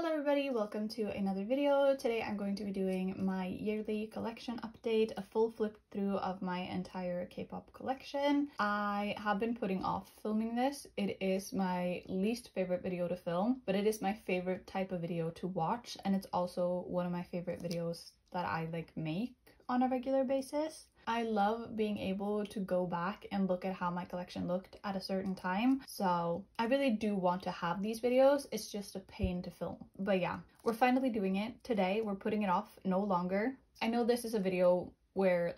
Hello everybody, welcome to another video. Today I'm going to be doing my yearly collection update, a full flip through of my entire K-pop collection. I have been putting off filming this. It is my least favorite video to film, but it is my favorite type of video to watch, and it's also one of my favorite videos that I make on a regular basis. I love being able to go back and look at how my collection looked at a certain time. So I really do want to have these videos. It's just a pain to film. But yeah, we're finally doing it today. We're putting it off no longer. I know this is a video where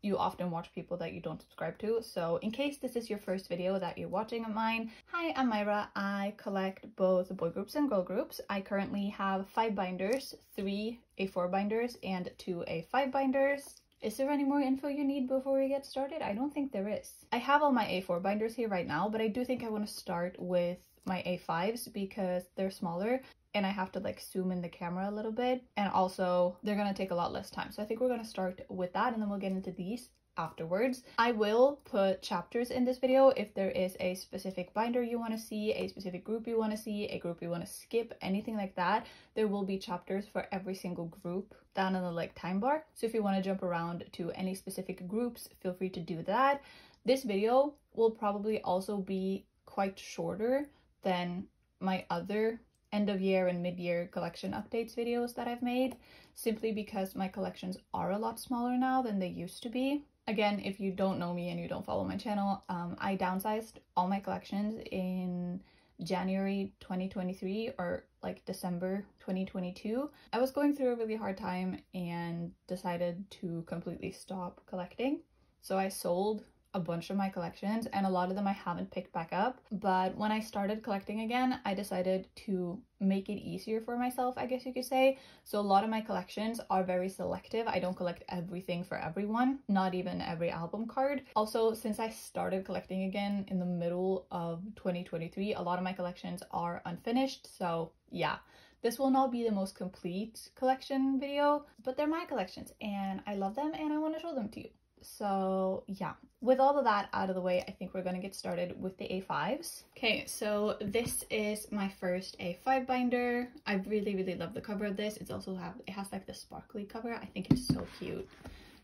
you often watch people that you don't subscribe to. So in case this is your first video that you're watching of mine, hi, I'm Myra. I collect both boy groups and girl groups. I currently have 5 binders, 3 A4 binders and 2 A5 binders. Is there any more info you need before we get started? I don't think there is. I have all my A4 binders here right now, but I do think I want to start with my A5s because they're smaller and I have to zoom in the camera a little bit, and also they're gonna take a lot less time. So I think we're gonna start with that and then we'll get into these afterwards. I will put chapters in this video if there is a specific binder you want to see, a specific group you want to see, a group you want to skip, anything like that. There will be chapters for every single group down in the time bar. So if you want to jump around to any specific groups, feel free to do that. This video will probably also be quite shorter than my other end of year and mid-year collection updates videos that I've made, simply because my collections are a lot smaller now than they used to be. Again, if you don't know me and you don't follow my channel, I downsized all my collections in January 2023 or December 2022. I was going through a really hard time and decided to completely stop collecting. So I sold a bunch of my collections and a lot of them I haven't picked back up. But when I started collecting again, I decided to make it easier for myself, I guess you could say. So a lot of my collections are very selective. I don't collect everything for everyone, not even every album card. Also, since I started collecting again in the middle of 2023, a lot of my collections are unfinished. So yeah, this will not be the most complete collection video, but they're my collections and I love them and I want to show them to you. So yeah, with all of that out of the way, I think we're going to get started with the A5s. Okay, so this is my first A5 binder. I really love the cover of this. It has the sparkly cover. I think it's so cute.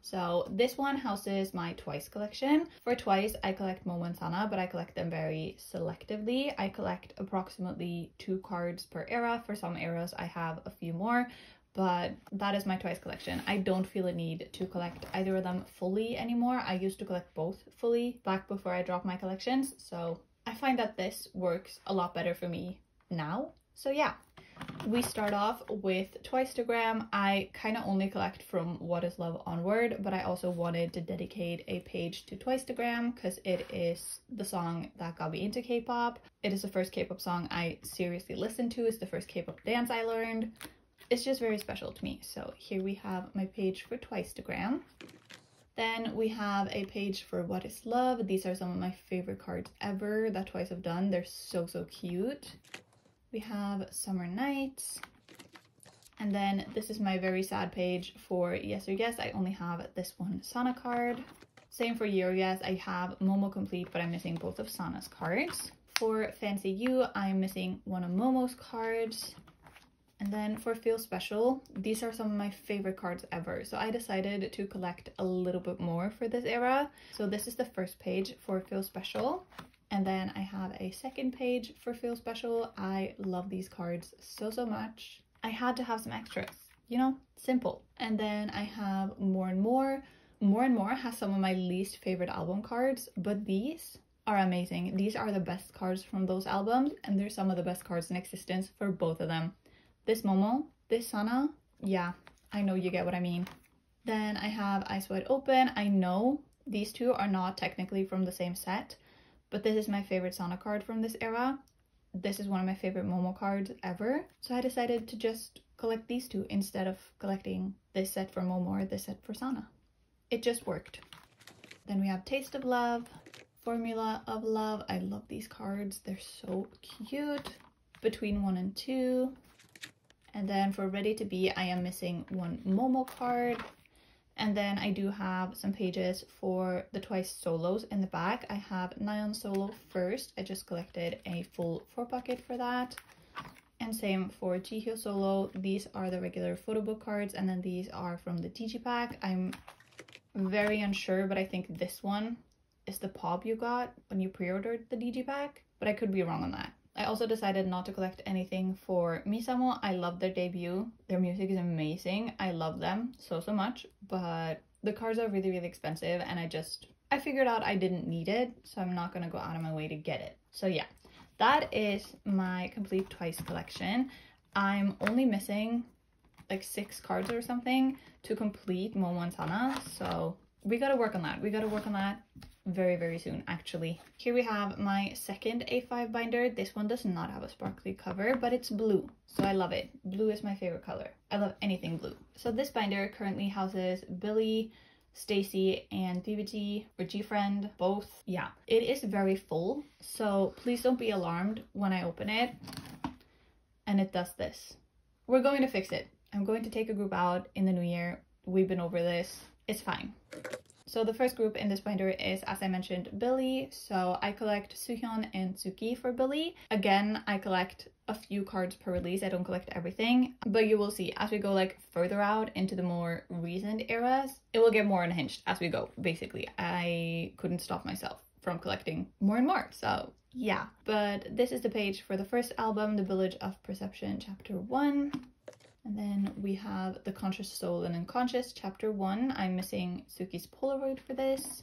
So this one houses my Twice collection. For Twice, I collect Momo and Sana, but I collect them very selectively. I collect approximately 2 cards per era. For some eras, I have a few more. But that is my Twice collection. I don't feel a need to collect either of them fully anymore. I used to collect both fully back before I dropped my collections. So I find that this works a lot better for me now. So yeah, we start off with Twice-togram. I kind of only collect from What Is Love onward, but I also wanted to dedicate a page to Twice-togram because it is the song that got me into K-pop. It is the first K-pop song I seriously listened to. It's the first K-pop dance I learned. It's just very special to me. So here we have my page for Twice-togram. Then we have a page for What Is Love. These are some of my favorite cards ever that Twice have done. They're so cute. We have Summer Nights. And then this is my very sad page for Yes or Yes. I only have this one Sana card. Same for Year Yes. I have Momo complete, but I'm missing both of Sana's cards. For Fancy You, I'm missing one of Momo's cards. And then for Feel Special, these are some of my favorite cards ever. So I decided to collect a little bit more for this era. So this is the first page for Feel Special. And then I have a second page for Feel Special. I love these cards so much. I had to have some extras, you know, simple. And then I have More and More. More and More has some of my least favorite album cards, but these are amazing. These are the best cards from those albums, and they're some of the best cards in existence for both of them. This Momo, this Sana, yeah, I know you get what I mean. Then I have Eyes Wide Open. I know these two are not technically from the same set, but this is my favorite Sana card from this era. This is one of my favorite Momo cards ever. So I decided to just collect these two instead of collecting this set for Momo or this set for Sana. It just worked. Then we have Taste of Love, Formula of Love. I love these cards. They're so cute. Between 1 and 2. And then for Ready to Be, I am missing one Momo card. And then I do have some pages for the Twice solos in the back. I have Nayeon solo first. I just collected a full 4 pocket for that. And same for Jihyo Solo. These are the regular photo book cards, and then these are from the digipack. I'm very unsure, but I think this one is the pop you got when you pre-ordered the digipack, but I could be wrong on that. I also decided not to collect anything for Misamo. I love their debut. Their music is amazing. I love them so much, but the cards are really expensive, and I figured out I didn't need it, so I'm not gonna go out of my way to get it. So yeah, that is my complete Twice collection. I'm only missing like 6 cards or something to complete Momo and Sana, so we gotta work on that. We gotta work on that very soon, actually. Here we have my second A5 binder. This one does not have a sparkly cover, but it's blue, so I love it. Blue is my favorite color. I love anything blue. So this binder currently houses billlie, stayc, and viviz or gfriend, both. Yeah, it is very full, so please don't be alarmed when I open it and it does this. We're going to fix it. I'm going to take a group out in the new year. We've been over this. It's fine. So the first group in this binder is, as I mentioned, billlie. So I collect Suhyun and Suki for billlie. Again, I collect a few cards per release. I don't collect everything, but you will see as we go like further out into the more recent eras, it will get more unhinged as we go. Basically, I couldn't stop myself from collecting more and more. So yeah, but this is the page for the first album, The Village of Perception, Chapter 1. And then we have The Conscious Soul and Unconscious, Chapter 1. I'm missing Suki's Polaroid for this.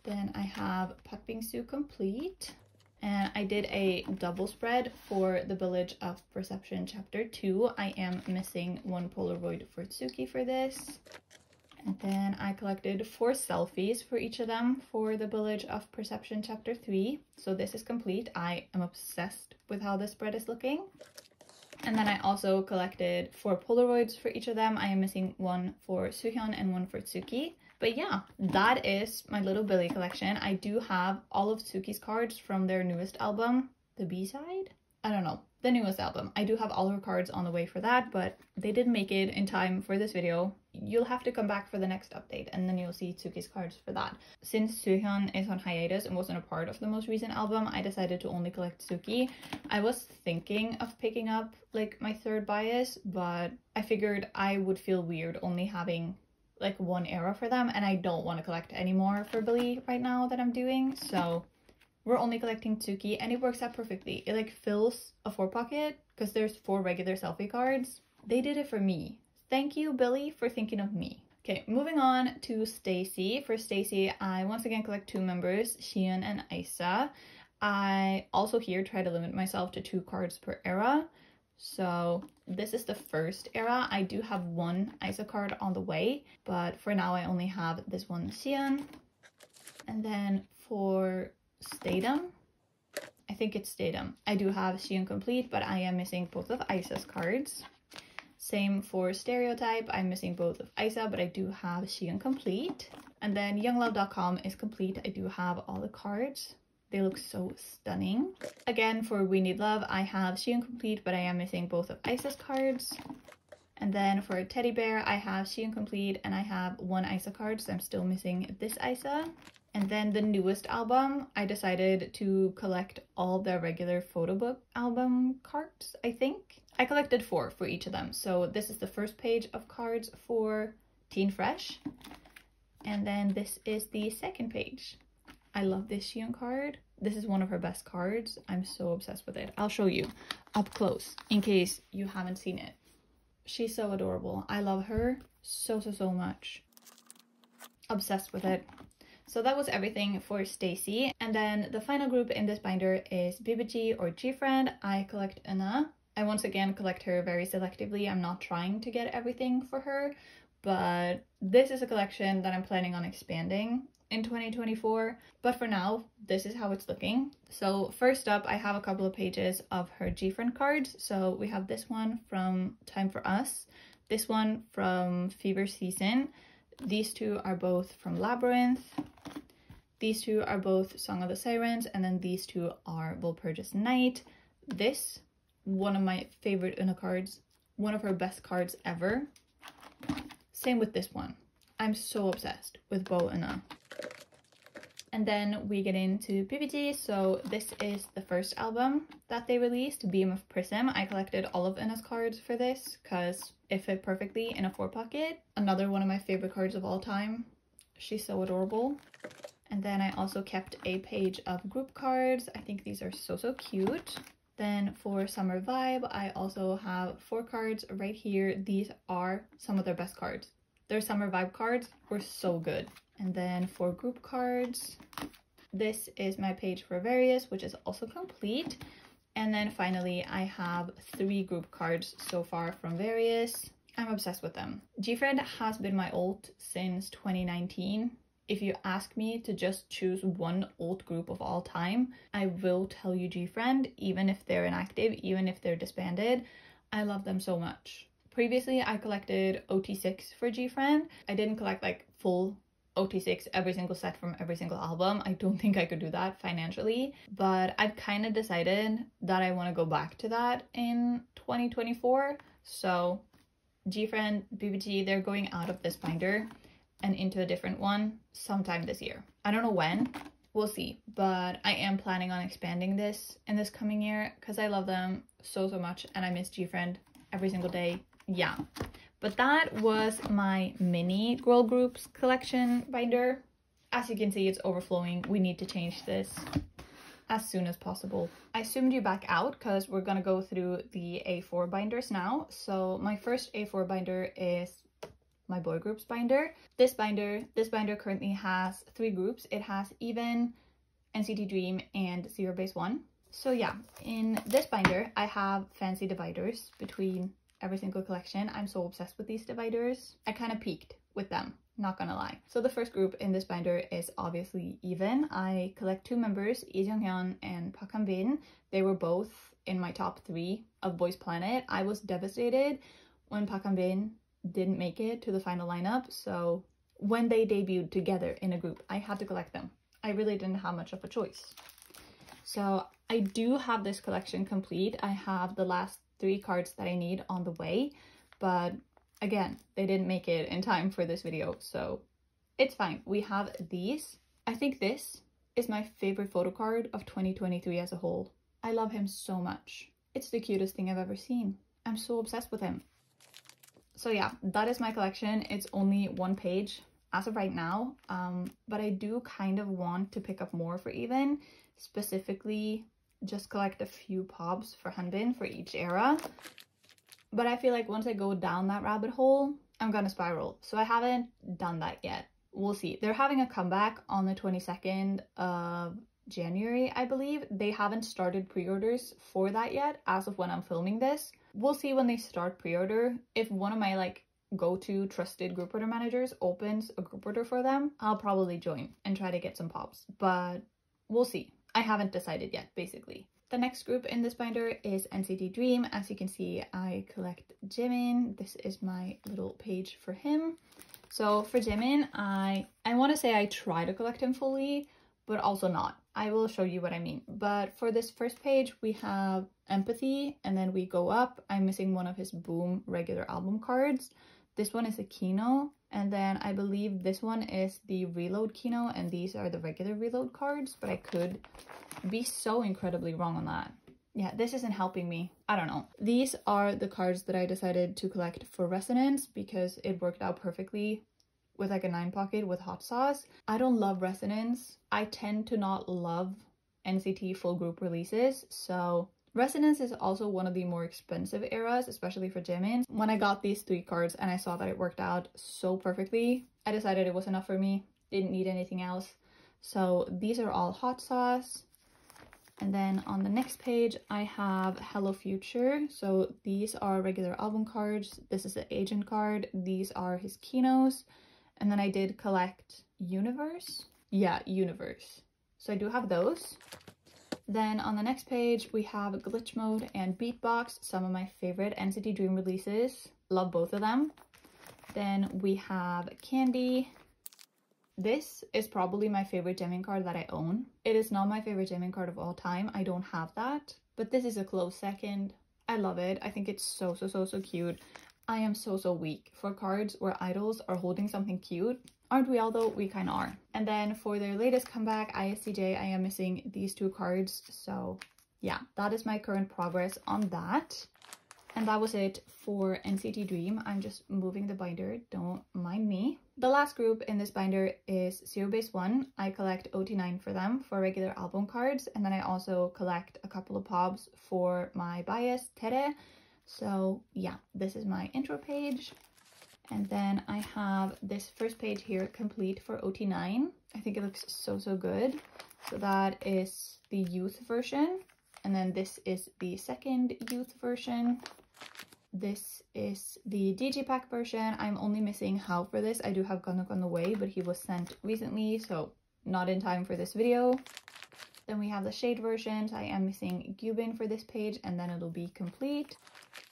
Then I have Patbingsu Complete. And I did a double spread for The Village of Perception, Chapter 2. I am missing 1 Polaroid for Suki for this. And then I collected 4 selfies for each of them for The Village of Perception, Chapter 3. So this is complete. I am obsessed with how this spread is looking. And then I also collected 4 Polaroids for each of them. I am missing 1 for Suhyun and 1 for Tsuki. But yeah, that is my little billlie collection. I do have all of Tsuki's cards from their newest album, the B-side? I don't know, the newest album. I do have all her cards on the way for that, but they didn't make it in time for this video. You'll have to come back for the next update, and then you'll see Tsuki's cards for that. Since Suhyun is on hiatus and wasn't a part of the most recent album, I decided to only collect Tsuki. I was thinking of picking up like my third bias, but I figured I would feel weird only having like 1 era for them, and I don't want to collect any more for billlie right now that I'm doing, so we're only collecting Tsuki, and it works out perfectly. It like fills a 4 pocket because there's 4 regular selfie cards. They did it for me. Thank you, billlie, for thinking of me. Okay, moving on to stayc. For stayc, I once again collect 2 members, Xian and Isa. I also here try to limit myself to 2 cards per era. So this is the first era. I do have 1 Isa card on the way, but for now I only have this one Xian. And then for Stadum, I think it's Stadum, I do have Xian Complete, but I am missing both of Isa's cards. Same for Stereotype, I'm missing both of Isa, but I do have Xian Complete. And then YoungLove.com is complete. I do have all the cards. They look so stunning. Again, for We Need Love, I have Xian Complete, but I am missing both of Isa's cards. And then for Teddy Bear, I have Xian Complete, and I have 1 Isa card, so I'm still missing this Isa. And then the newest album, I decided to collect all their regular photo book album cards, I think. I collected 4 for each of them. So this is the first page of cards for Teen Fresh. And then this is the second page. I love this Xian card. This is one of her best cards. I'm so obsessed with it. I'll show you up close in case you haven't seen it. She's so adorable. I love her so much. Obsessed with it. So that was everything for stayc. And then the final group in this binder is viviz or gfriend. I collect eunne. I once again collect her very selectively. I'm not trying to get everything for her, but this is a collection that I'm planning on expanding in 2024. But for now, this is how it's looking. So first up, I have a couple of pages of her gfriend cards. So we have this one from Time for Us, this one from Fever Season. These 2 are both from Labyrinth. These 2 are both Song of the Sirens, and then these 2 are Walpurgis Night. This, one of my favorite eunne cards, one of her best cards ever. Same with this one. I'm so obsessed with Bow eunne. And then we get into viviz. So this is the first album that they released, Beam of Prism. I collected all of evnne's cards for this because it fit perfectly in a 4-pocket. Another one of my favorite cards of all time. She's so adorable. And then I also kept a page of group cards. I think these are so cute. Then for Summer Vibe, I also have 4 cards right here. These are some of their best cards. Their Summer Vibe cards were so good. And then for group cards, this is my page for various, which is also complete. And then finally, I have 3 group cards so far from various. I'm obsessed with them. Gfriend has been my ult since 2019. If you ask me to just choose one ult group of all time, I will tell you Gfriend, even if they're inactive, even if they're disbanded. I love them so much. Previously, I collected OT6 for Gfriend. I didn't collect like full OT6 every single set from every single album. I don't think I could do that financially, but I've kind of decided that I want to go back to that in 2024. So Gfriend, viviz, they're going out of this binder and into a different one sometime this year. I don't know when, we'll see, but I am planning on expanding this in this coming year because I love them so much and I miss Gfriend every single day. Yeah, but that was my mini girl groups collection binder. As you can see, it's overflowing. We need to change this as soon as possible. I zoomed you back out because we're gonna go through the A4 binders now. So my first A4 binder is my boy groups binder. This binder currently has 3 groups. It has Even, NCT Dream, and zerobaseone. So yeah, in this binder, I have fancy dividers between every single collection. I'm so obsessed with these dividers. I kind of peaked with them, not gonna lie. So the first group in this binder is obviously Even. I collect 2 members, Lee and Park Han-bin. They were both in my top 3 of Boys Planet. I was devastated when Park Han-bin didn't make it to the final lineup, so when they debuted together in a group, I had to collect them. I really didn't have much of a choice. So I do have this collection complete. I have the last 3 cards that I need on the way, but again, they didn't make it in time for this video, so it's fine. We have these. I think this is my favorite photo card of 2023 as a whole. I love him so much. It's the cutest thing I've ever seen. I'm so obsessed with him. So yeah, that is my collection. It's only 1 page as of right now, but I do kind of want to pick up more for Even, specifically just collect a few pops for Han-bin for each era. But I feel like once I go down that rabbit hole, I'm gonna spiral. So I haven't done that yet. We'll see. They're having a comeback on the 22nd of January, I believe. They haven't started pre-orders for that yet as of when I'm filming this. We'll see when they start pre-order. If one of my like go-to trusted group order managers opens a group order for them, I'll probably join and try to get some pops, but we'll see. I haven't decided yet, basically. The next group in this binder is NCT Dream. As you can see, I collect Jimin. This is my little page for him. So for Jimin, I want to say I try to collect him fully, but also not. I will show you what I mean. But for this first page, we have Empathy, and then we go up. I'm missing one of his Boom regular album cards. This one is a Kino, and then I believe this one is the Reload Kino, and these are the regular Reload cards, but I could be so incredibly wrong on that. Yeah, this isn't helping me. I don't know. These are the cards that I decided to collect for Resonance because it worked out perfectly with like a 9-pocket with hot sauce. I don't love Resonance. I tend to not love NCT full group releases, so Resonance is also one of the more expensive eras, especially for Jimin. When I got these 3 cards and I saw that it worked out so perfectly, I decided it was enough for me. Didn't need anything else. So these are all hot sauce. And then on the next page, I have Hello Future. So these are regular album cards. This is the agent card. These are his Kinos. And then I did collect Universe. Yeah, Universe. So I do have those. Then on the next page, we have Glitch Mode and Beatbox, some of my favorite NCT Dream releases. Love both of them. Then we have Candy. This is probably my favorite Jimin card that I own. It is not my favorite Jimin card of all time. I don't have that, but this is a close second. I love it. I think it's so cute. I am so weak for cards where idols are holding something cute. Aren't we all though? We kind of are. And then for their latest comeback, ISTJ, I am missing these 2 cards. So yeah, that is my current progress on that. And that was it for NCT Dream. I'm just moving the binder, don't mind me. The last group in this binder is zerobaseone. I collect OT9 for them for regular album cards, and then I also collect a couple of pops for my bias, Tere. So yeah, this is my intro page. And then I have this first page here complete for OT9. I think it looks so good. So that is the youth version. And then this is the second youth version. This is the digipack version. I'm only missing How for this. I do have Gunnook on the way, but he was sent recently, so not in time for this video. Then we have the shade versions. I am missing Gyubin for this page, and then it'll be complete.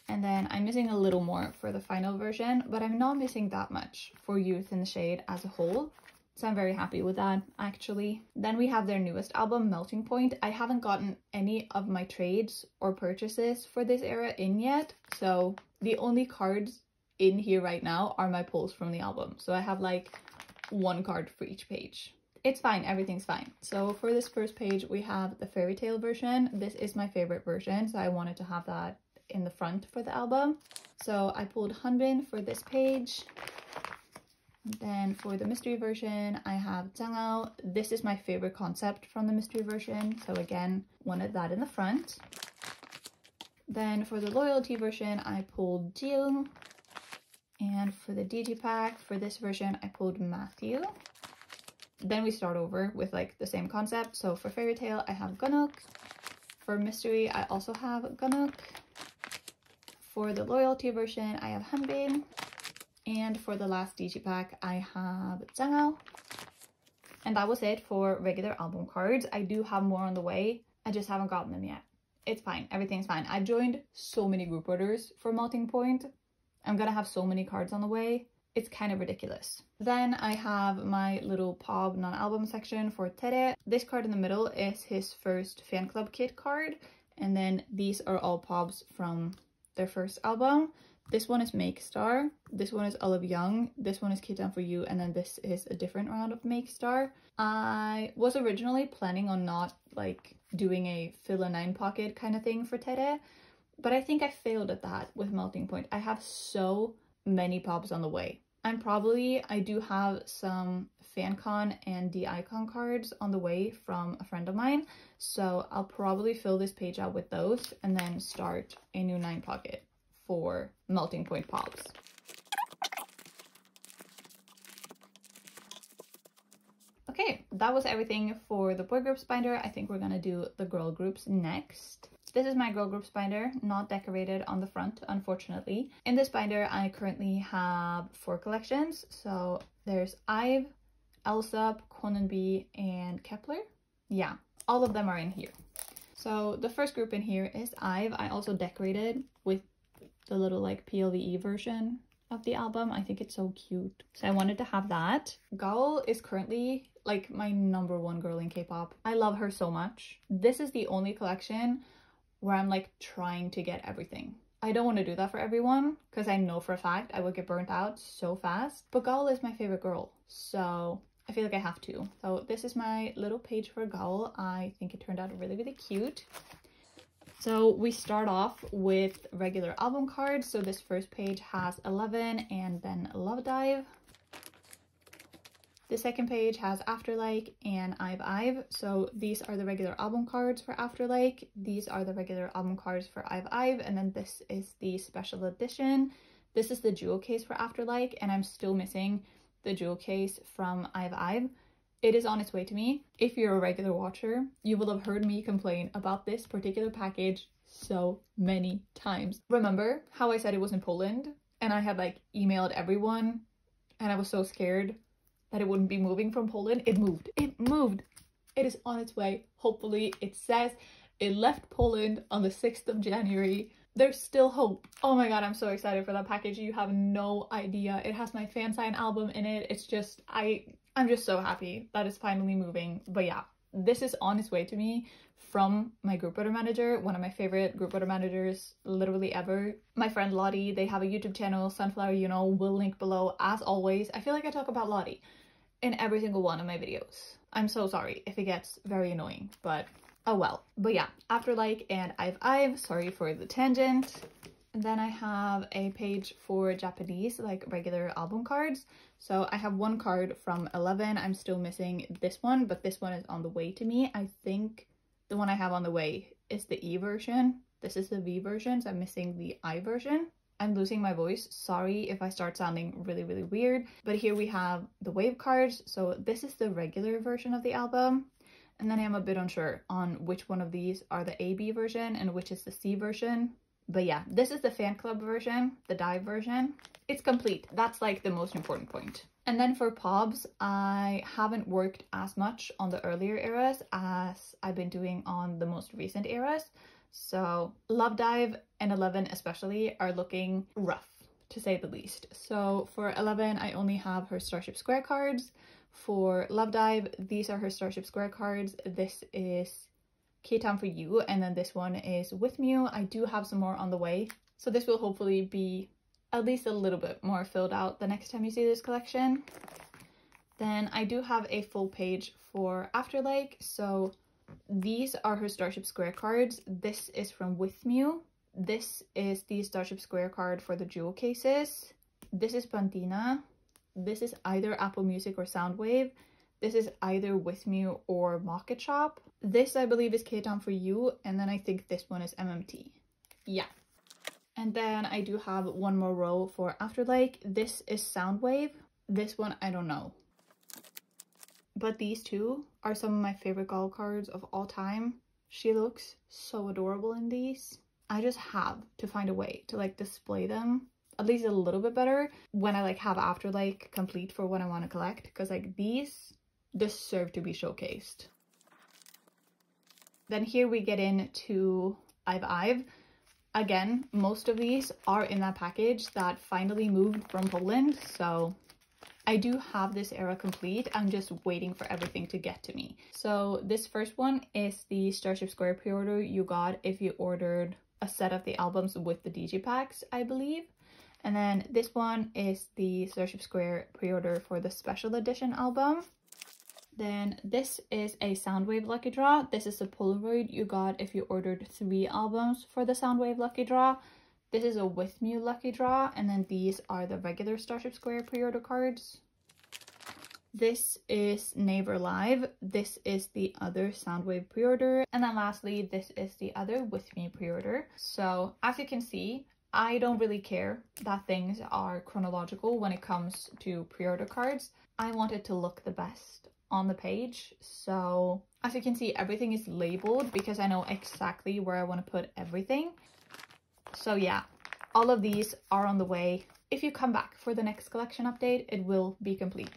And then I'm missing a little more for the final version, but I'm not missing that much for Youth in the Shade as a whole. So I'm very happy with that, actually. Then we have their newest album, Melting Point. I haven't gotten any of my trades or purchases for this era in yet. So the only cards in here right now are my pulls from the album. So I have like 1 card for each page. It's fine, everything's fine. So for this first page, we have the fairy tale version. This is my favorite version, so I wanted to have that in the front for the album. So I pulled Hanbin for this page. Then for the mystery version, I have Zhangao. This is my favorite concept from the mystery version, so again, wanted that in the front. Then for the loyalty version, I pulled Jiung. And for the digipack, for this version, I pulled Matthew. Then we start over with like the same concept. So for fairy tale, I have Gunnook. For mystery, I also have Gunnook. For the loyalty version, I have Hanbin. And for the last digipack, I have Zhangao. And that was it for regular album cards. I do have more on the way. I just haven't gotten them yet. It's fine. Everything's fine. I joined so many group orders for Melting Point. I'm gonna have so many cards on the way. It's kind of ridiculous. Then I have my little pop non-album section for Tere. This card in the middle is his first fan club kit card. And then these are all pops from their first album. This one is Make Star, this one is Olive Young, this one is Kitan for You, and then this is a different round of Make Star. I was originally planning on not like doing a fill a 9 pocket kind of thing for Tere, but I think I failed at that with Melting Point. I have so many pops on the way. I do have some FanCon and D-Icon cards on the way from a friend of mine, so I'll probably fill this page out with those and then start a new 9 pocket for Melting Point pops. Okay, that was everything for the boy groups binder. I think we're gonna do the girl groups next. This is my girl groups binder, not decorated on the front, unfortunately. In this binder, I currently have 4 collections. So there's IVE, Elsop, eunbi, and Kepler. Yeah, all of them are in here. So the first group in here is IVE. I also decorated with the little like PLVE version of the album. I think it's so cute. So I wanted to have that. Gaol is currently like my #1 girl in K-pop. I love her so much. This is the only collection where I'm like trying to get everything. I don't want to do that for everyone because I know for a fact I will get burnt out so fast. But Gaol is my favorite girl, so I feel like I have to. So this is my little page for Gaol. I think it turned out really cute. So we start off with regular album cards. So this first page has 11 and then Love Dive. The second page has Afterlike and IVE. So these are the regular album cards for Afterlike. These are the regular album cards for IVE. And then this is the special edition. This is the jewel case for Afterlike, and I'm still missing the jewel case from IVE. It is on its way to me. If you're a regular watcher, you will have heard me complain about this particular package so many times. Remember how I said it was in Poland and I had like emailed everyone and I was so scared that it wouldn't be moving from Poland? It moved. It moved. It is on its way. Hopefully. It says it left Poland on the 6th of January. There's still hope. Oh my god, I'm so excited for that package. You have no idea. It has my fan sign album in it. It's just, I'm just so happy that it's finally moving. But yeah, this is on its way to me from my group order manager, one of my favorite group order managers literally ever. My friend Lottie, they have a YouTube channel, Sunflower, you know, will link below as always. I feel like I talk about Lottie in every single one of my videos. I'm so sorry if it gets very annoying, but oh well. But yeah, Afterlike and I've, sorry for the tangent. And then I have a page for Japanese, like regular album cards. So I have one card from 11. I'm still missing this one, but this one is on the way to me. I think the one I have on the way is the E version. This is the V version, so I'm missing the I version. I'm losing my voice. Sorry if I start sounding really, really weird. But here we have the wave cards. So this is the regular version of the album. And then I am a bit unsure on which one of these are the AB version and which is the C version. But yeah, this is the fan club version, the dive version. It's complete. That's like the most important point. And then for POBs, I haven't worked as much on the earlier eras as I've been doing on the most recent eras. So Love Dive and 11 especially are looking rough, to say the least. So for 11, I only have her Starship Square cards. For Love Dive, these are her Starship Square cards. This is K-Town for You, and then this one is With Mew. I do have some more on the way, so this will hopefully be at least a little bit more filled out the next time you see this collection. Then I do have a full page for Afterlike, so these are her Starship Square cards. This is from With Mew. This is the Starship Square card for the jewel cases. This is Bandina. This is either Apple Music or Soundwave. This is either With Mew or Market Shop. This, I believe, is K-Town for You, and then I think this one is MMT. Yeah. And then I do have one more row for Afterlike. This is Soundwave. This one, I don't know. But these two are some of my favorite girl cards of all time. She looks so adorable in these. I just have to find a way to like display them at least a little bit better when I like have Afterlike complete for what I want to collect, because like these deserve to be showcased. Then here we get into I've. Again, most of these are in that package that finally moved from Poland, so I do have this era complete. I'm just waiting for everything to get to me. So this first one is the Starship Square pre-order you got if you ordered a set of the albums with the digipacks, I believe. And then this one is the Starship Square pre-order for the special edition album. Then this is a Soundwave Lucky Draw. This is a Polaroid you got if you ordered 3 albums for the Soundwave Lucky Draw. This is a With Mew Lucky Draw, and then these are the regular Starship Square pre-order cards. This is Neighbor Live. This is the other Soundwave pre-order. And then lastly, this is the other With Me pre-order. So as you can see, I don't really care that things are chronological when it comes to pre-order cards. I want it to look the best on the page. So as you can see, everything is labeled because I know exactly where I want to put everything. So yeah, all of these are on the way. If you come back for the next collection update, it will be complete.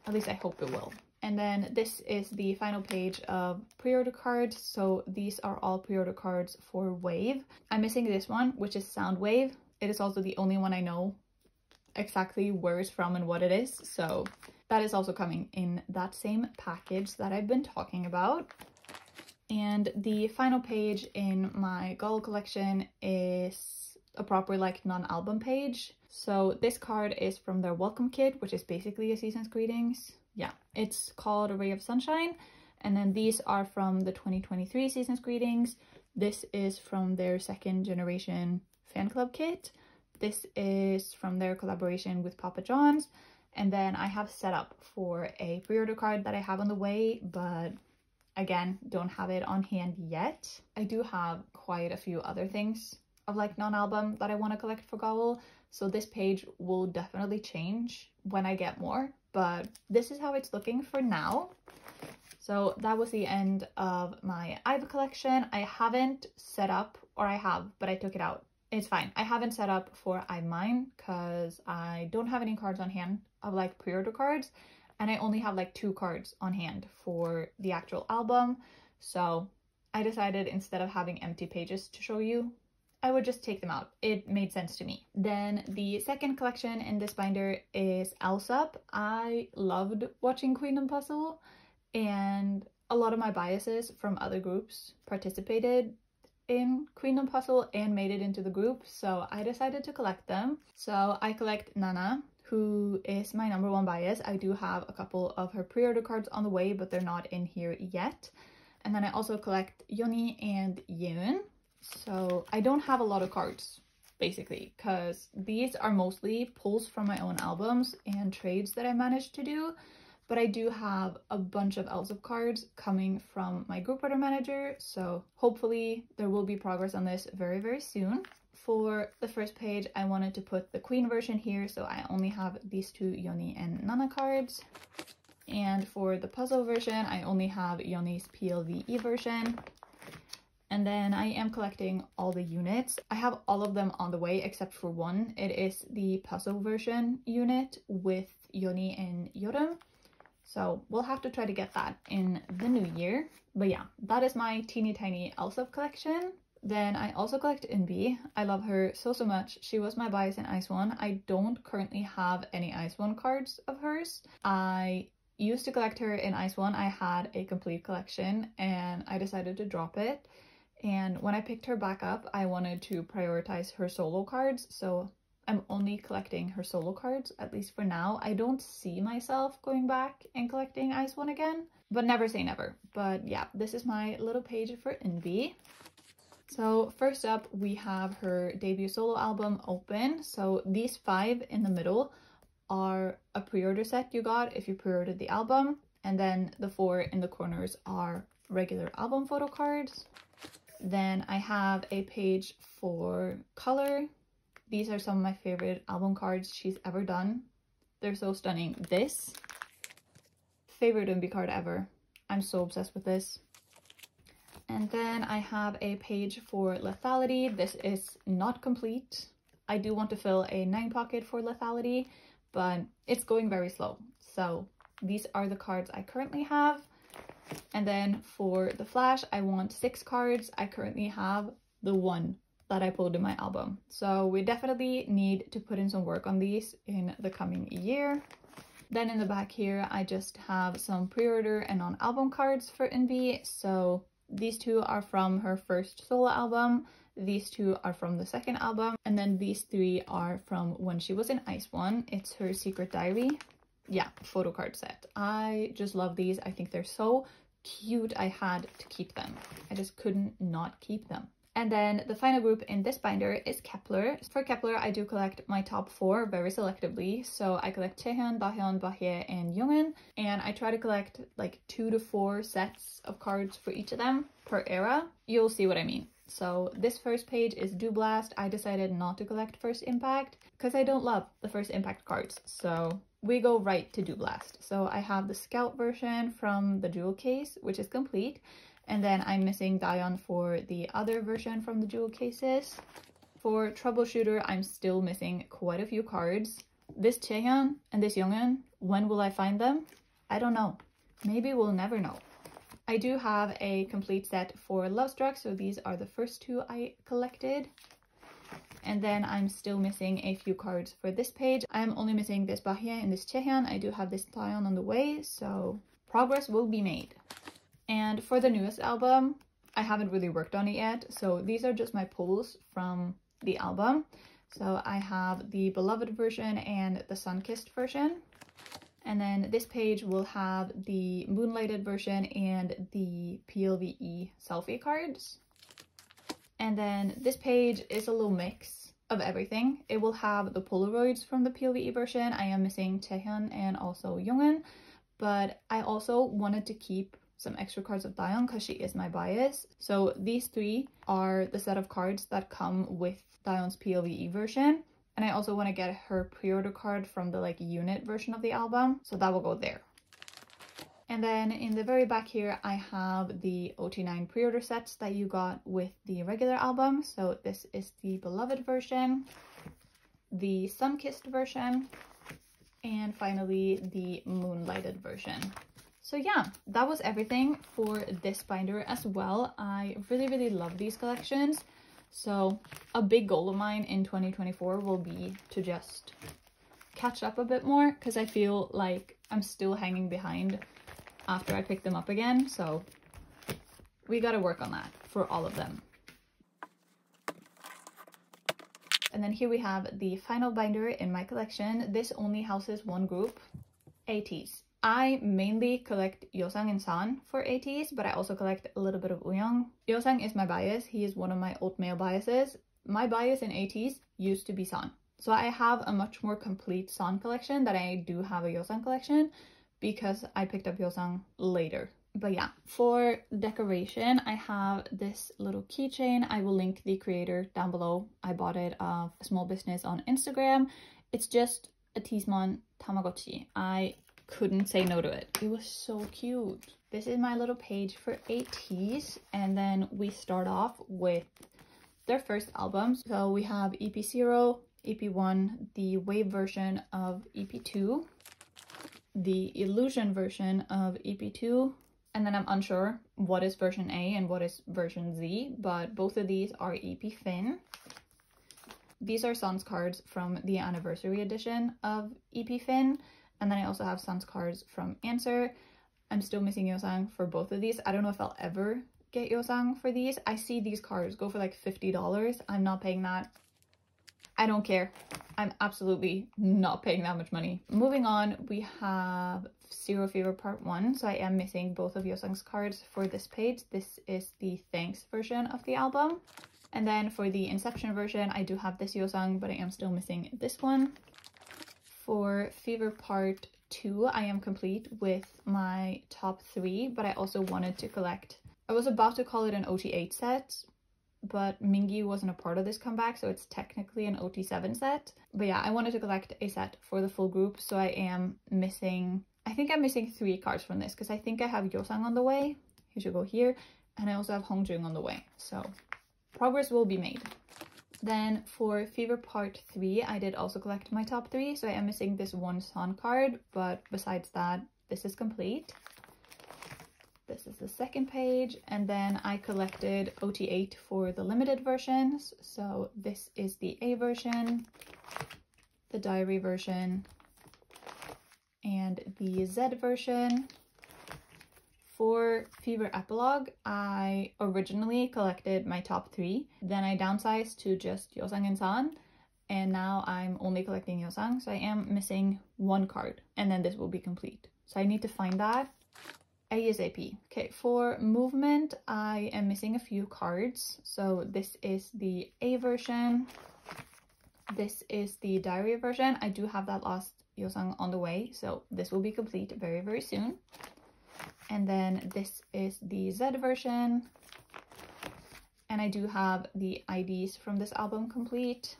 At least I hope it will. And then this is the final page of pre-order cards. So these are all pre-order cards for Wave. I'm missing this one, which is Soundwave. It is also the only one I know exactly where it's from and what it is. So that is also coming in that same package that I've been talking about. And the final page in my Gull collection is a proper like non-album page. So this card is from their welcome kit, which is basically a season's greetings. Yeah, it's called A Ray of Sunshine. And then these are from the 2023 season's greetings. This is from their second generation fan club kit. This is from their collaboration with Papa John's. And then I have set up for a pre-order card that I have on the way, but again, don't have it on hand yet. I do have quite a few other things of like non-album that I want to collect for Gobble, so this page will definitely change when I get more, but this is how it's looking for now. So that was the end of my I've collection. I haven't set up, or I have, but I took it out. It's fine. I haven't set up for I Mine because I don't have any cards on hand of like pre-order cards, and I only have like 2 cards on hand for the actual album. So I decided instead of having empty pages to show you, I would just take them out. It made sense to me. Then the second collection in this binder is Alsop. I loved watching Queendom Puzzle, and a lot of my biases from other groups participated in Queendom Puzzle and made it into the group, so I decided to collect them. So I collect Nana, who is my #1 bias. I do have a couple of her pre-order cards on the way, but they're not in here yet. And then I also collect eunbi and yeon. So I don't have a lot of cards, basically, because these are mostly pulls from my own albums and trades that I managed to do. But I do have a bunch of ELSEP cards coming from my group order manager, so hopefully there will be progress on this very, very soon. For the first page, I wanted to put the Queen version here, so I only have these two eunbi and Nana cards. And for the puzzle version, I only have eunbi's PLVE version. And then I am collecting all the units. I have all of them on the way except for one. It is the puzzle version unit with eunbi and Yorum. So we'll have to try to get that in the new year. But yeah, that is my teeny tiny ELSEP collection. Then I also collect eunbi. I love her so much. She was my bias in ICE1. I don't currently have any ICE1 cards of hers. I used to collect her in ICE1. I had a complete collection and I decided to drop it. And when I picked her back up, I wanted to prioritize her solo cards. So I'm only collecting her solo cards, at least for now. I don't see myself going back and collecting ICE1 again, but never say never. But yeah, this is my little page for eunbi. So first up, we have her debut solo album Open. So these 5 in the middle are a pre-order set you got if you pre-ordered the album. And then the 4 in the corners are regular album photo cards. Then I have a page for color. These are some of my favorite album cards she's ever done. They're so stunning. This, favorite eunbi card ever. I'm so obsessed with this. And then I have a page for lethality. This is not complete. I do want to fill a 9 pocket for lethality, but it's going very slow. So these are the cards I currently have. And then for the flash, I want 6 cards. I currently have the 1 that I pulled in my album. So we definitely need to put in some work on these in the coming year. Then in the back here, I just have some pre-order and non-album cards for eunbi. So these 2 are from her first solo album. These 2 are from the second album. And then these 3 are from when she was in ICE1. It's her Secret Diary. Yeah, photo card set. I just love these. I think they're so cute. I had to keep them. I just couldn't not keep them. And then the final group in this binder is Kepler. For Kepler, I do collect my top 4 very selectively. So I collect Chaehyun, Dahyun, Bahye, and Jongin. And I try to collect like 2 to 4 sets of cards for each of them per era. You'll see what I mean. So this first page is Do Blast. I decided not to collect First Impact because I don't love the First Impact cards. So we go right to Do Blast. So I have the Scout version from the jewel case, which is complete. And then I'm missing Dahyun for the other version from the jewel cases. For Troubleshooter, I'm still missing quite a few cards. This Chaehyun and this Jongin, when will I find them? I don't know. Maybe we'll never know. I do have a complete set for Love Struck, so these are the first 2 I collected. And then I'm still missing a few cards for this page. I'm only missing this Bahye and this Chaehyun. I do have this Dahyun on the way, so progress will be made. And for the newest album, I haven't really worked on it yet. So these are just my pulls from the album. So I have the Beloved version and the Sun-Kissed version. And then this page will have the Moonlighted version and the PLVE selfie cards. And then this page is a little mix of everything. It will have the Polaroids from the PLVE version. I am missing Chaehyun and also Jongin. But I also wanted to keep some extra cards of Dahyun because she is my bias. So these 3 are the set of cards that come with Dahyun's PLVE version. And I also want to get her pre-order card from the unit version of the album. So that will go there. And then in the very back here, I have the OT9 pre-order sets that you got with the regular album. So this is the Beloved version, the Sun-Kissed version, and finally the Moonlighted version. So yeah, that was everything for this binder as well. I really love these collections. So a big goal of mine in 2024 will be to just catch up a bit more because I feel like I'm still hanging behind after I pick them up again. So we got to work on that for all of them. And then here we have the final binder in my collection. This only houses one group, ateez. I mainly collect Yeosang and San for ateez, but I also collect a little bit of Wooyoung. Yeosang is my bias. He is one of my old male biases. My bias in ateez used to be San. So I have a much more complete San collection than I do have a Yeosang collection because I picked up Yeosang later. But yeah, for decoration, I have this little keychain. I will link the creator down below. I bought it of a small business on Instagram. It's just a ateezmon Tamagotchi. I couldn't say no to it. It was so cute. This is my little page for ateez, and then we start off with their first albums. So we have EP0, EP1, the wave version of EP2, the illusion version of EP2, and then I'm unsure what is version A and what is version Z, but both of these are evnne. These are Sans cards from the anniversary edition of evnne, and then I also have Sans cards from Answer. I'm still missing Yeosang for both of these. I don't know if I'll ever get Yeosang for these. I see these cards go for like $50. I'm not paying that. I don't care. I'm absolutely not paying that much money. Moving on, we have Zero Fever Part 1. So I am missing both of Yeosang's cards for this page. This is the Thanks version of the album. And then for the Inception version, I do have this Yeosang, but I am still missing this one. For Fever Part 2, I am complete with my top 3, but I also wanted to collect. I was about to call it an OT8 set, but Mingyu wasn't a part of this comeback, so it's technically an OT7 set. But yeah, I wanted to collect a set for the full group, so I am missing, I think I'm missing 3 cards from this, because I think I have Yeosang on the way. He should go here, and I also have Hongjung on the way, so progress will be made. Then for Fever Part 3, I did also collect my top 3, so I am missing this one San card, but besides that, this is complete. This is the second page, and then I collected OT8 for the limited versions. So this is the A version, the diary version, and the Z version. For Fever Epilogue, I originally collected my top 3, then I downsized to just Yeosang and San, and now I'm only collecting Yeosang, so I am missing 1 card, and then this will be complete. So I need to find that ASAP. Okay, for movement, I am missing a few cards. So this is the A version. This is the diary version. I do have that last Yeosang on the way, so this will be complete very, very soon. And then this is the Z version. And I do have the IDs from this album complete.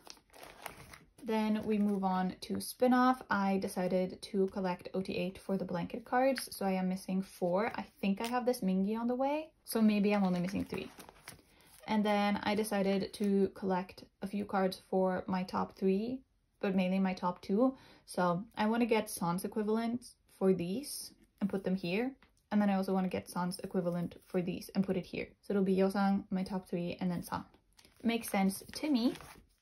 Then we move on to spin-off. I decided to collect OT8 for the blanket cards, so I am missing 4. I think I have this Mingyu on the way, so maybe I'm only missing 3. And then I decided to collect a few cards for my top 3, but mainly my top 2. So I want to get Sans equivalent for these and put them here. And then I also want to get Sans equivalent for these and put it here. So it'll be Yeosang, my top 3, and then San. Makes sense to me.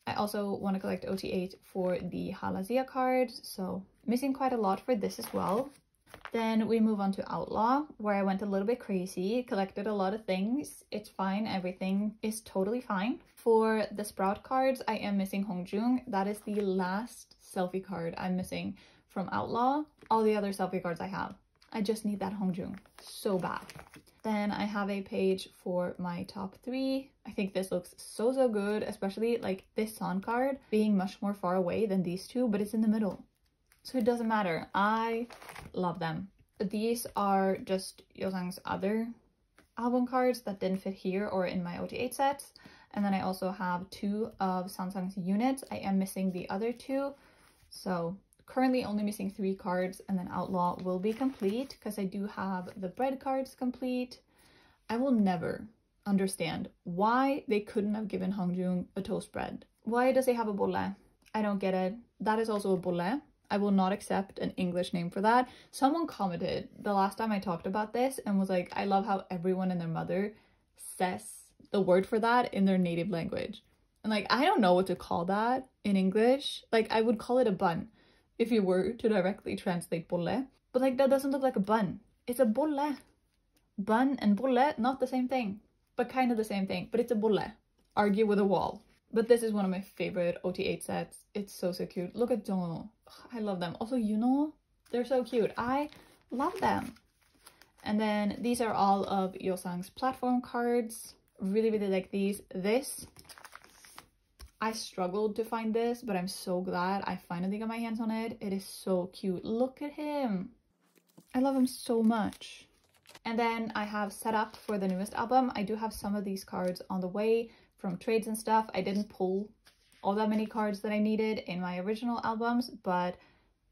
I also want to collect OT8 for the Halazia cards, so missing quite a lot for this as well. Then we move on to Outlaw, where I went a little bit crazy, collected a lot of things. It's fine, everything is totally fine. For the Sprout cards, I am missing Hongjung. That is the last selfie card I'm missing from Outlaw. All the other selfie cards I have. I just need that Hongjung so bad. Then I have a page for my top 3. I think this looks so good, especially like this San card being much more far away than these two, but it's in the middle. So it doesn't matter. I love them. These are just Yeosang's other album cards that didn't fit here or in my OT8 sets. And then I also have 2 of Sansang's units. I am missing the other 2. So currently only missing 3 cards, and then Outlaw will be complete because I do have the bread cards complete. I will never understand why they couldn't have given Hongjung a toast bread. Why does he have a bolle? I don't get it. That is also a bolle. I will not accept an English name for that. Someone commented the last time I talked about this and was like, I love how everyone and their mother says the word for that in their native language. And like, I don't know what to call that in English. Like, I would call it a bun if you were to directly translate bolle. But like, that doesn't look like a bun. It's a bolle. Bun and bolle, not the same thing, but kind of the same thing. But it's a bolle. Argue with a wall. But this is one of my favorite OT8 sets. It's so cute. Look at Dono. I love them. Also, you know, they're so cute. I love them. And then these are all of Yeosang's platform cards. Really, really like these. This, I struggled to find this, but I'm so glad I finally got my hands on it. It is so cute. Look at him. I love him so much. And then I have set up for the newest album. I do have some of these cards on the way from trades and stuff. I didn't pull all that many cards that I needed in my original albums, but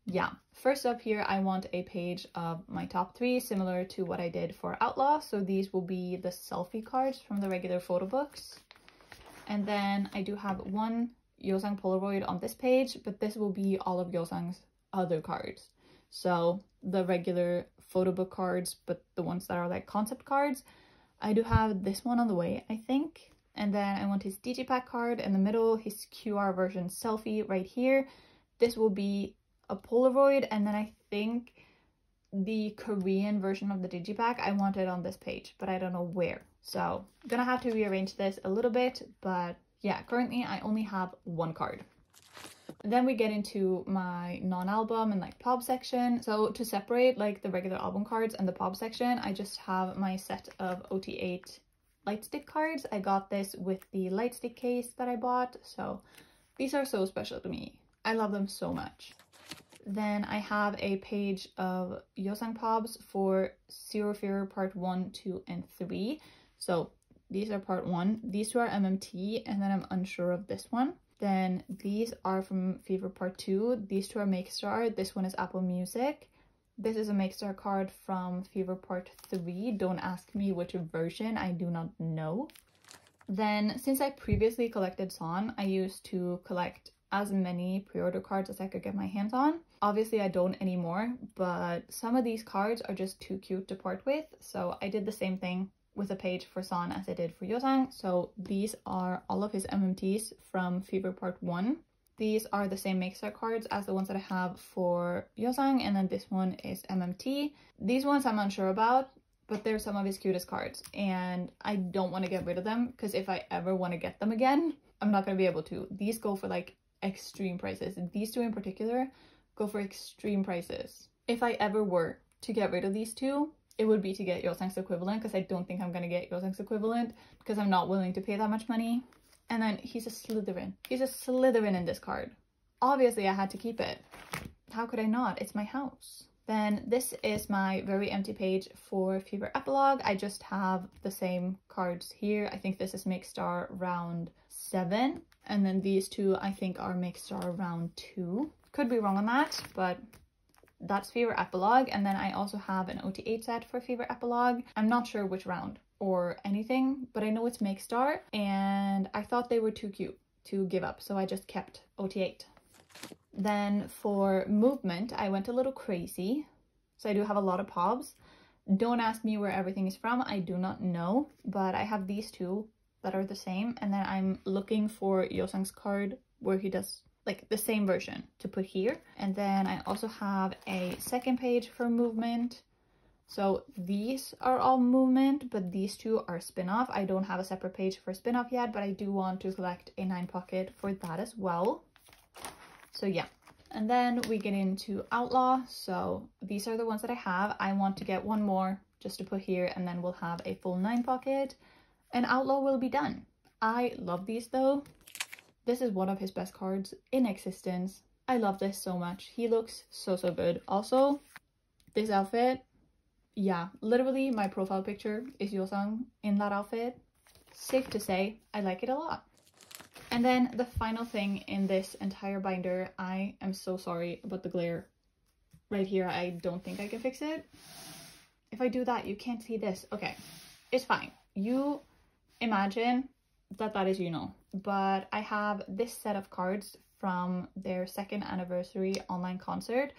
yeah. First up here, I want a page of my top 3, similar to what I did for Outlaw. So these will be the selfie cards from the regular photo books. And then I do have one Yeosang Polaroid on this page, but this will be all of Yeosang's other cards. So the regular photo book cards, but the ones that are like concept cards. I do have this one on the way, I think. And then I want his digipack card in the middle, his QR version selfie right here. This will be a Polaroid, and then I think the Korean version of the digipack I want it on this page, but I don't know where. So I'm gonna have to rearrange this a little bit, but yeah, currently I only have one card. Then we get into my non-album and like pop section. So to separate like the regular album cards and the pop section, I just have my set of OT8 lightstick cards. I got this with the lightstick case that I bought, so these are so special to me. I love them so much. Then I have a page of Yeosang Pops for Zero Fear Part 1, 2, and 3. So these are Part 1. These two are MMT, and then I'm unsure of this one. Then these are from Fever Part 2. These two are Makestar. This one is Apple Music. This is a Makestar card from Fever Part 3. Don't ask me which version, I do not know. Then, since I previously collected Son, I used to collect as many pre-order cards as I could get my hands on. Obviously, I don't anymore, but some of these cards are just too cute to part with. So I did the same thing with a page for Son as I did for Yeosang. So these are all of his MMTs from Fever Part 1. These are the same Makestar cards as the ones that I have for Yeosang, and then this one is MMT. These ones I'm unsure about, but they're some of his cutest cards, and I don't want to get rid of them, because if I ever want to get them again, I'm not going to be able to. These go for like extreme prices. These two in particular go for extreme prices. If I ever were to get rid of these two, it would be to get Yeosang's equivalent, because I don't think I'm going to get Yeosang's equivalent, because I'm not willing to pay that much money. And then he's a Slytherin. He's a Slytherin in this card. Obviously, I had to keep it. How could I not? It's my house. Then this is my very empty page for Fever Epilogue. I just have the same cards here. I think this is Makestar round 7. And then these two I think are Makestar round 2. Could be wrong on that, but that's Fever Epilogue. And then I also have an OT8 set for Fever Epilogue. I'm not sure which round or anything, but I know it's Makestar, and I thought they were too cute to give up, so I just kept OT8. Then for movement, I went a little crazy. So I do have a lot of Pops. Don't ask me where everything is from, I do not know, but I have these two that are the same, and then I'm looking for Yeosang's card where he does like the same version to put here. And then I also have a second page for movement. So these are all movement, but these two are spin-off. I don't have a separate page for spin-off yet, but I do want to collect a 9 pocket for that as well. So yeah. And then we get into Outlaw. So these are the ones that I have. I want to get one more just to put here, and then we'll have a full 9 pocket, and Outlaw will be done. I love these though. This is one of his best cards in existence. I love this so much. He looks so good. Also, this outfit, yeah, literally my profile picture is Yeosang in that outfit. Safe to say, I like it a lot. And then the final thing in this entire binder, I am so sorry about the glare right here. I don't think I can fix it. If I do that, you can't see this. Okay, it's fine. You imagine that that is, you know. But I have this set of cards from their 2nd anniversary online concert,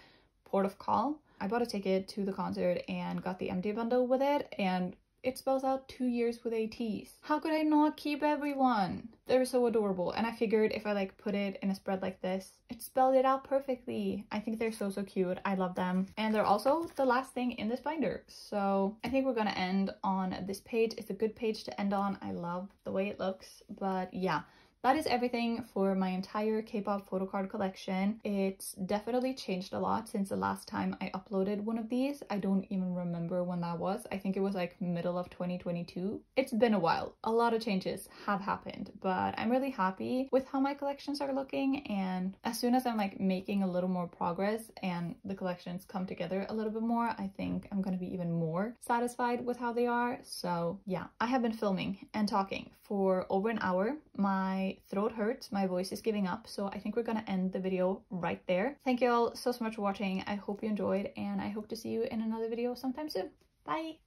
Port of Call. I bought a ticket to the concert and got the MD bundle with it, and it spells out 2 years with ateez. How could I not keep everyone? They're so adorable, and I figured if I like put it in a spread like this, it spelled it out perfectly. I think they're so cute. I love them, and they're also the last thing in this binder. So I think we're gonna end on this page. It's a good page to end on. I love the way it looks, but yeah, that is everything for my entire K-pop photocard collection. It's definitely changed a lot since the last time I uploaded one of these. I don't even remember when that was. I think it was like middle of 2022. It's been a while. A lot of changes have happened, but I'm really happy with how my collections are looking, and as soon as I'm like making a little more progress and the collections come together a little bit more, I think I'm gonna be even more satisfied with how they are. So yeah, I have been filming and talking for over an hour. My throat hurts, my voice is giving up, so I think we're gonna end the video right there. Thank you all so much for watching. I hope you enjoyed, and I hope to see you in another video sometime soon. Bye!